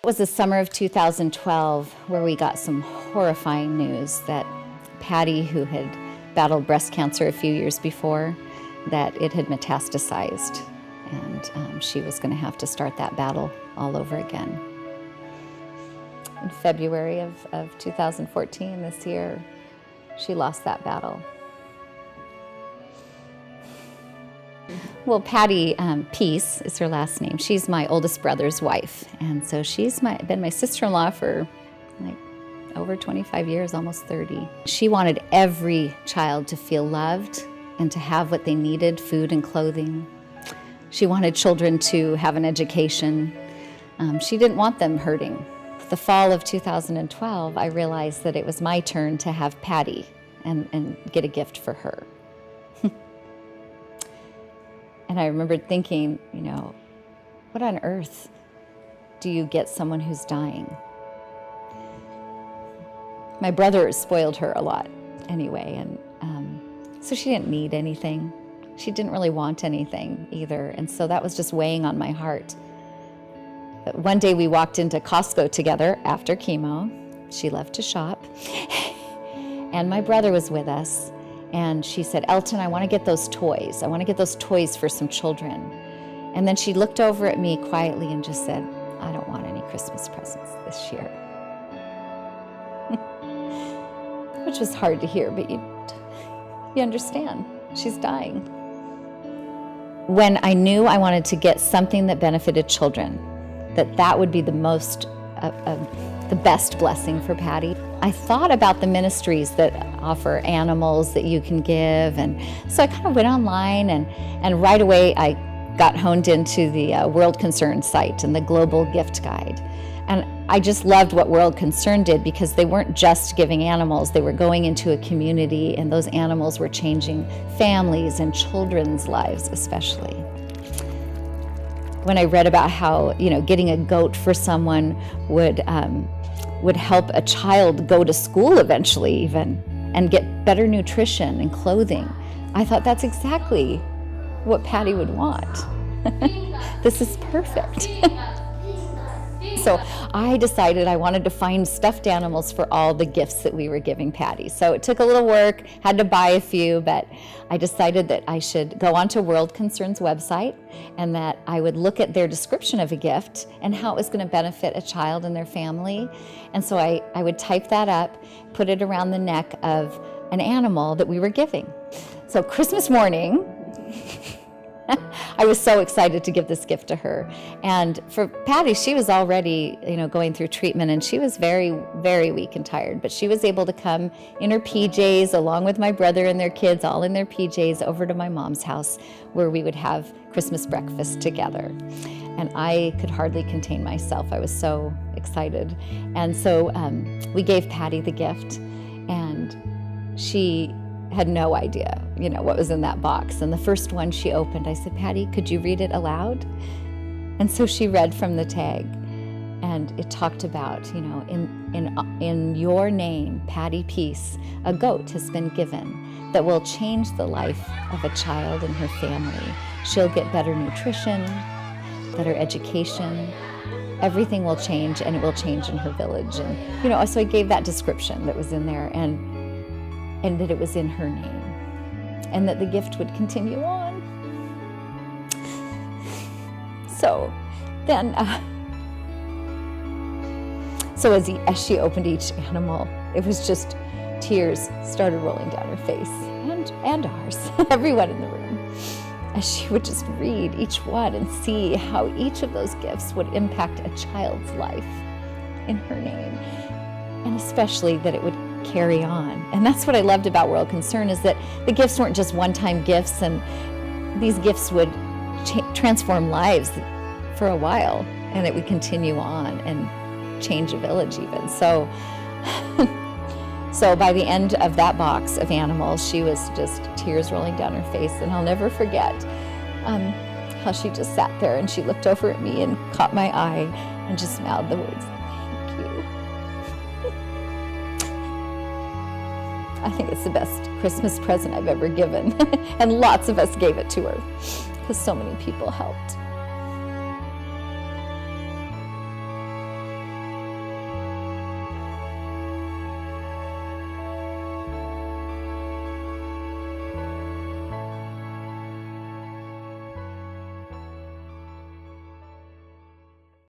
was the summer of 2012 where we got some horrifying news that Patti, who had battled breast cancer a few years before, that it had metastasized, and she was going to have to start that battle all over again. In February of 2014, this year, she lost that battle. Well, Patti, Peace is her last name. She's my oldest brother's wife, and so she's been my sister-in-law for like over 25 years, almost 30. She wanted every child to feel loved and to have what they needed, food and clothing. She wanted children to have an education. She didn't want them hurting. The fall of 2012, I realized that it was my turn to have Patti and get a gift for her. And I remembered thinking, you know, what on earth do you get someone who's dying? My brother spoiled her a lot anyway, and so she didn't need anything. She didn't really want anything either, and so that was just weighing on my heart. But one day we walked into Costco together after chemo. She left to shop, and my brother was with us. And she said, Elton, I want to get those toys. I want to get those toys for some children. And then she looked over at me quietly and just said, I don't want any Christmas presents this year. Which was hard to hear, but you understand. She's dying. When I knew I wanted to get something that benefited children, that would be the best blessing for Patti, I thought about the ministries that offer animals that you can give, and so I kind of went online, and right away I got honed into the World Concern site and the Global Gift Guide. And I just loved what World Concern did, because they weren't just giving animals, they were going into a community, and those animals were changing families and children's lives especially. When I read about how, you know, getting a goat for someone would help a child go to school eventually even, and get better nutrition and clothing, I thought that's exactly what Patti would want. This is perfect. So I decided I wanted to find stuffed animals for all the gifts that we were giving Patti. So it took a little work, had to buy a few, but I decided that I should go onto World Concern's website, and that I would look at their description of a gift and how it was going to benefit a child and their family. And so I would type that up, put it around the neck of an animal that we were giving. So Christmas morning, I was so excited to give this gift to her. And for Patti, she was already, you know, going through treatment, and she was very, very weak and tired. But she was able to come in her PJs, along with my brother and their kids, all in their PJs, over to my mom's house, where we would have Christmas breakfast together. And I could hardly contain myself. I was so excited. And so we gave Patti the gift, and she had no idea, you know, what was in that box. And the first one she opened, I said, Patti, could you read it aloud? And so she read from the tag, and it talked about, you know, in your name, Patti Peace, a goat has been given that will change the life of a child and her family. She'll get better nutrition, better education. Everything will change, and it will change in her village. And, you know, so I gave that description that was in there, and that it was in her name, and that the gift would continue on. So then, as she opened each animal, it was just tears started rolling down her face, and ours, everyone in the room, as she would just read each one and see how each of those gifts would impact a child's life in her name, and especially that it would carry on. And that's what I loved about World Concern, is that the gifts weren't just one-time gifts, and these gifts would transform lives for a while, and it would continue on and change a village even. So by the end of that box of animals, she was just tears rolling down her face, and I'll never forget how she just sat there and she looked over at me and caught my eye and just mouthed the words, "Thank you." I think it's the best Christmas present I've ever given. And lots of us gave it to her because so many people helped.